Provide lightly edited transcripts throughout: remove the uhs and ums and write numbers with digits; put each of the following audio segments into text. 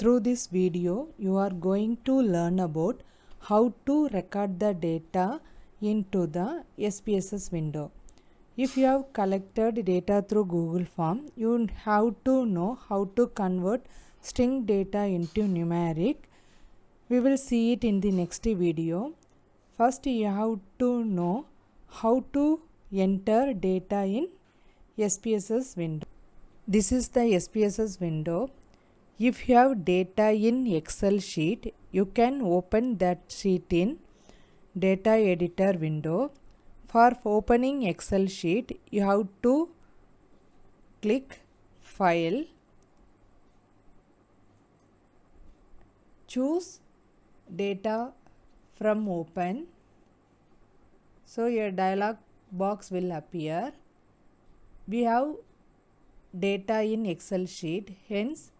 Through this video, you are going to learn about how to record the data into the SPSS window. If you have collected data through Google Form, you have to know how to convert string data into numeric. We will see it in the next video. First, you have to know how to enter data in SPSS window. This is the SPSS window. If you have data in Excel sheet, you can open that sheet in data editor window. For opening Excel sheet, you have to click File, choose Data from Open. So a dialog box will appear. We have data in Excel sheet, hence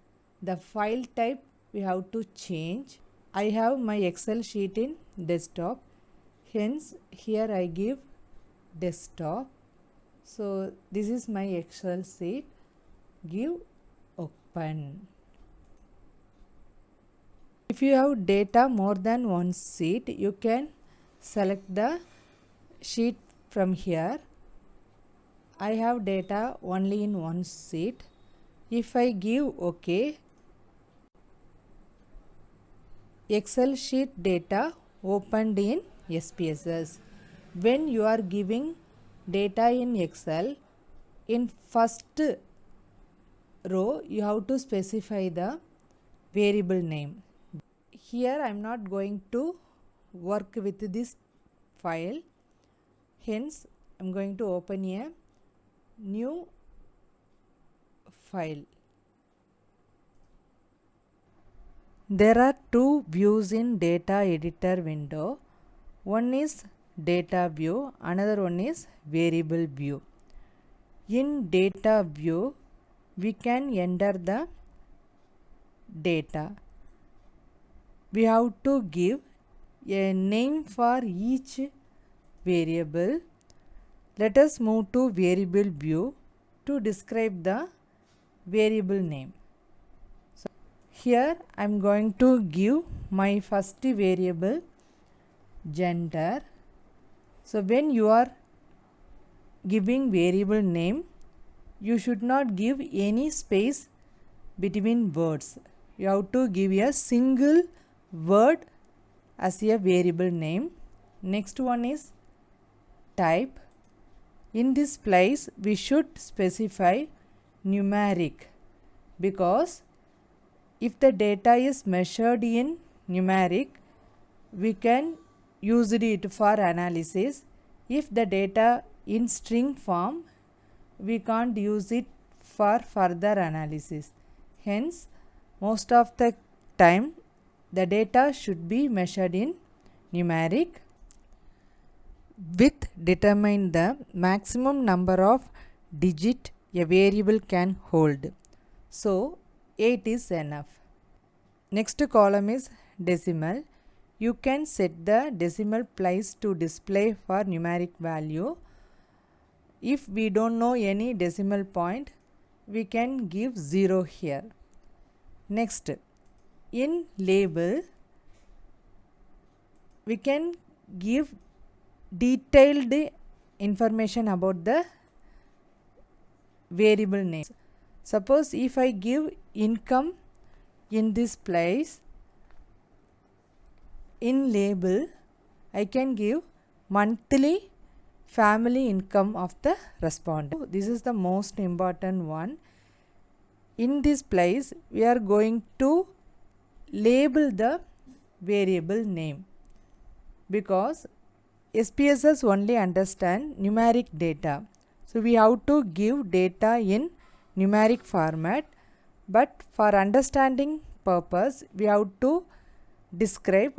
the file type we have to change. I have my Excel sheet in desktop, hence here I give desktop. So this is my Excel sheet, give open. If you have data more than one sheet, you can select the sheet from here. I have data only in one sheet. If I give OK, Excel sheet data opened in SPSS. When you are giving data in Excel, in first row you have to specify the variable name. Here I am not going to work with this file, hence I am going to open a new file. There are two views in data editor window. One is data view, another one is variable view. In data view, we can enter the data. We have to give a name for each variable. Let us move to variable view to describe the variable name. So here I am going to give my first variable gender. So when you are giving variable name, you should not give any space between words. You have to give a single word as a variable name. Next one is type. In this place we should specify numeric, because if the data is measured in numeric, we can use it for analysis. If the data in string form, we can't use it for further analysis. Hence, most of the time the data should be measured in numeric. With determine the maximum number of digit a variable can hold. So 8 is enough. Next column is decimal. You can set the decimal place to display for numeric value. If we don't know any decimal point, we can give 0 here. Next, in label, we can give detailed information about the variable name. Suppose if I give income in this place, in label I can give monthly family income of the respondent. This is the most important one. In this place we are going to label the variable name, because SPSS only understand numeric data. So we have to give data in numeric format, but for understanding purpose we have to describe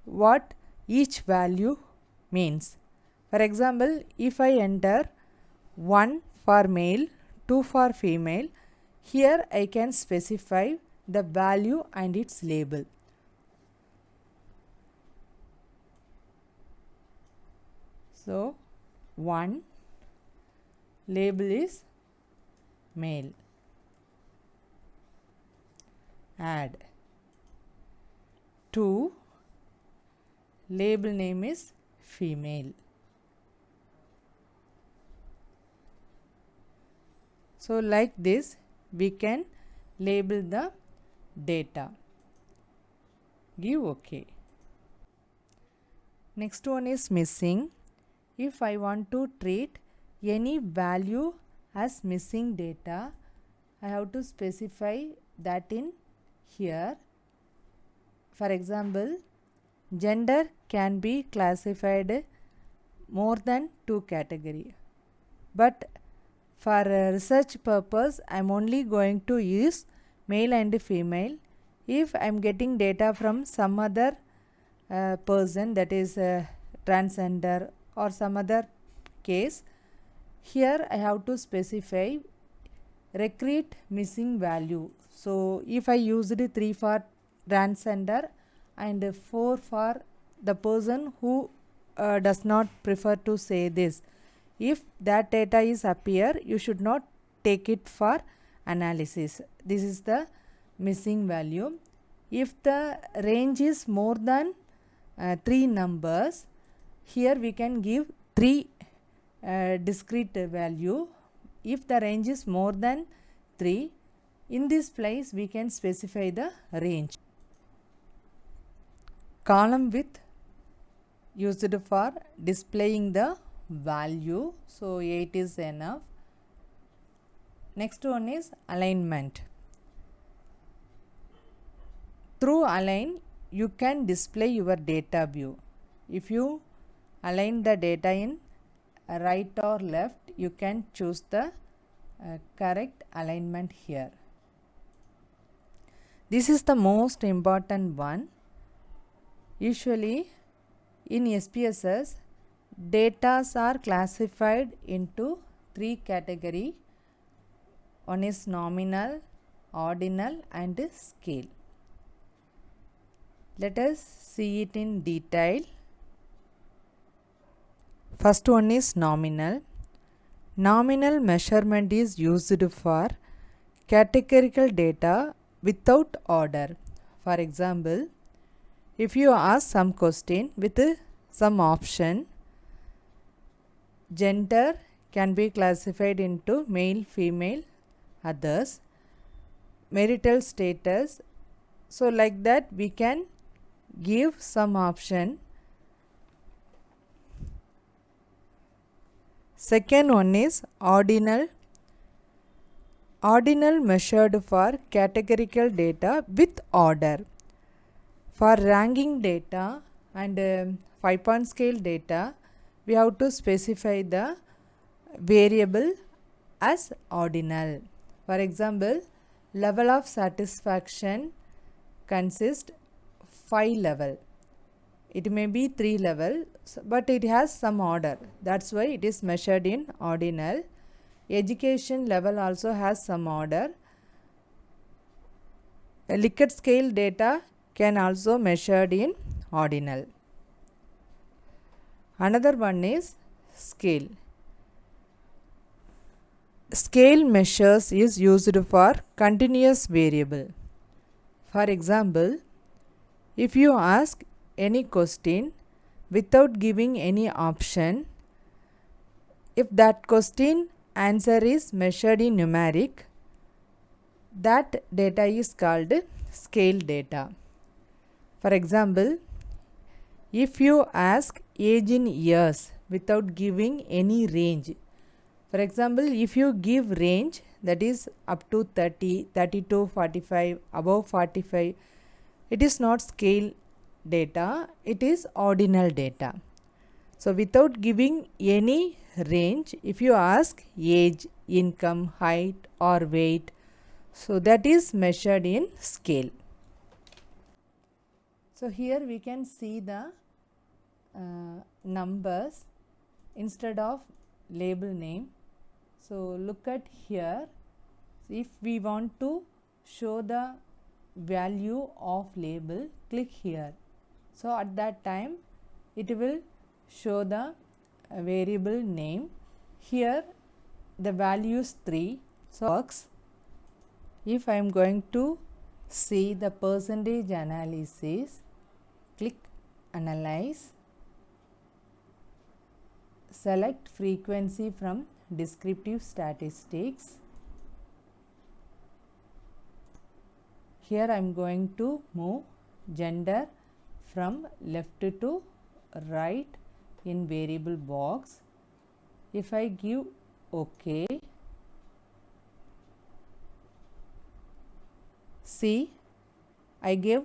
what each value means. For example, if I enter 1 for male, 2 for female, here I can specify the value and its label. So 1, label is male. add 2, label name is female. So like this we can label the data. Give OK. Next one is missing. If I want to treat any value as missing data, I have to specify that in here. For example, gender can be classified more than 2 categories, but for research purpose I am only going to use male and female. If I am getting data from some other person, that is transgender or some other case, here I have to specify recruit missing value. So if I used 3 for transgender and 4 for the person who does not prefer to say this, if that data is appear, you should not take it for analysis. This is the missing value. If the range is more than 3 numbers, here we can give 3 discrete value. If the range is more than 3, in this place we can specify the range. Column width used for displaying the value, so 8 is enough. Next one is alignment. Through align you can display your data view. If you align the data in right or left, you can choose the correct alignment here. This is the most important one. Usually in SPSS, data are classified into 3 categories. One is nominal, ordinal and scale. Let us see it in detail. First one is nominal. Nominal measurement is used for categorical data without order. For example, if you ask some question with some option, gender can be classified into male, female, others, marital status. So like that we can give some option. Second one is ordinal. Ordinal measured for categorical data with order. For ranking data and 5-point scale data, we have to specify the variable as ordinal. For example, level of satisfaction consists 5 level. It may be 3 level, but it has some order. That's why it is measured in ordinal. Education level also has some order. A Likert scale data can also measured in ordinal. Another one is scale. Scale measures is used for continuous variable. For example, if you ask any question without giving any option, if that question answer is measured in numeric, that data is called scale data. For example, if you ask age in years without giving any range, for example, if you give range, that is up to 30, 32, 45, above 45, it is not scale data, it is ordinal data. So without giving any range, if you ask age, income, height or weight, so that is measured in scale. So here we can see the numbers instead of label name. So look at here. If we want to show the value of label, click here. So at that time it will show the variable name. Here the value is 3. So works. If I am going to See the percentage analysis, click Analyze, select frequency from descriptive statistics. Here I am going to move gender from left to right in variable box. If I give OK, see I gave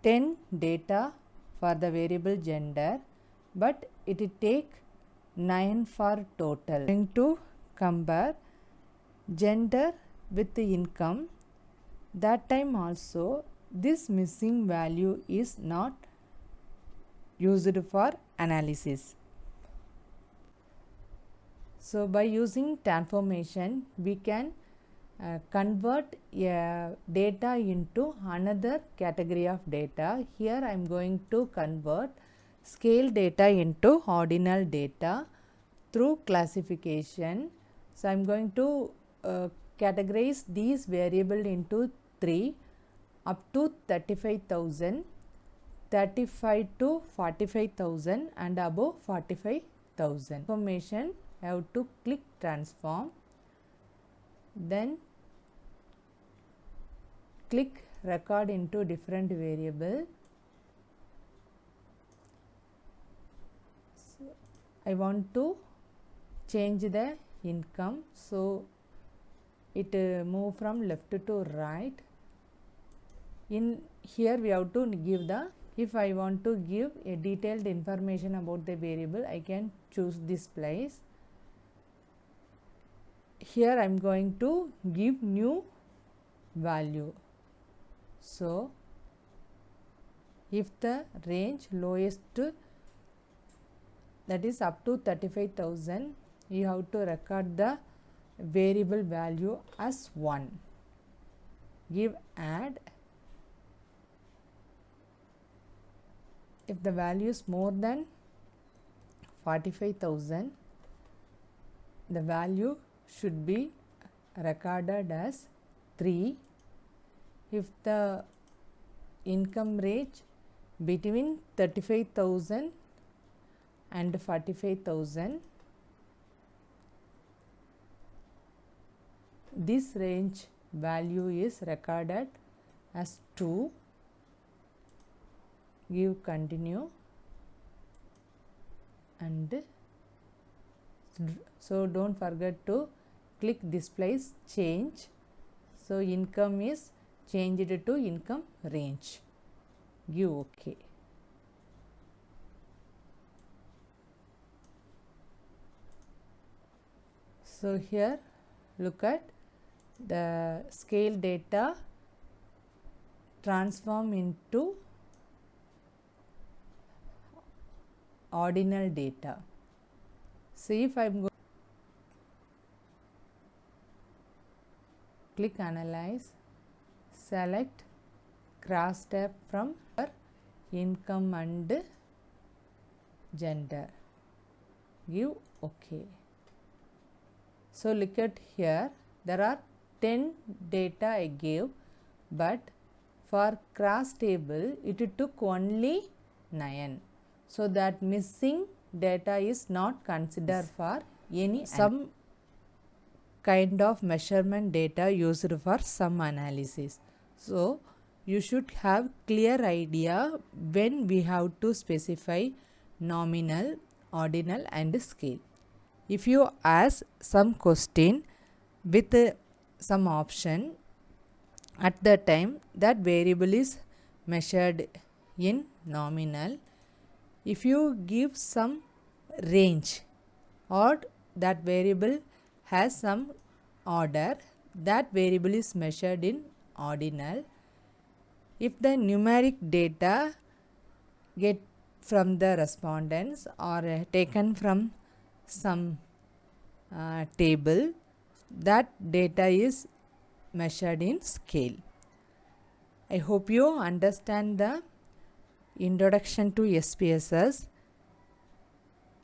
10 data for the variable gender, but it will take 9 for total. Going to compare gender with the income. That time also this missing value is not used for analysis. So by using transformation we can convert data into another category of data. Here I am going to convert scale data into ordinal data through classification. So I am going to categorize these variable into 3 up to 35,000, 35 to 45,000 and above 45,000. Information I have to click transform, then click record into different variable. So I want to change the income, so it move from left to right. In here we have to give the, if I want to give a detailed information about the variable, I can choose this place. Here I am going to give new value. So if the range lowest, that is up to 35,000, you have to record the variable value as 1. Give add. If the value is more than 45,000, the value should be recorded as 3. If the income range between 35,000 and 45,000, this range value is recorded as 2. Give continue, and so don't forget to click this place change. So income is changed to income range. Give OK. So here look at the scale data transform into ordinal data. See if I am going, click analyze, select cross tab from income and gender. Give OK. So look at here, there are 10 data I gave, but for cross table it took only 9. So that missing data is not considered for any some kind of measurement data used for some analysis. So you should have clear idea when we have to specify nominal, ordinal and scale. If you ask some question with some option, at the time that variable is measured in nominal. If you give some range or that variable has some order, that variable is measured in ordinal. If the numeric data get from the respondents or taken from some table, that data is measured in scale. I hope you understand the introduction to SPSS.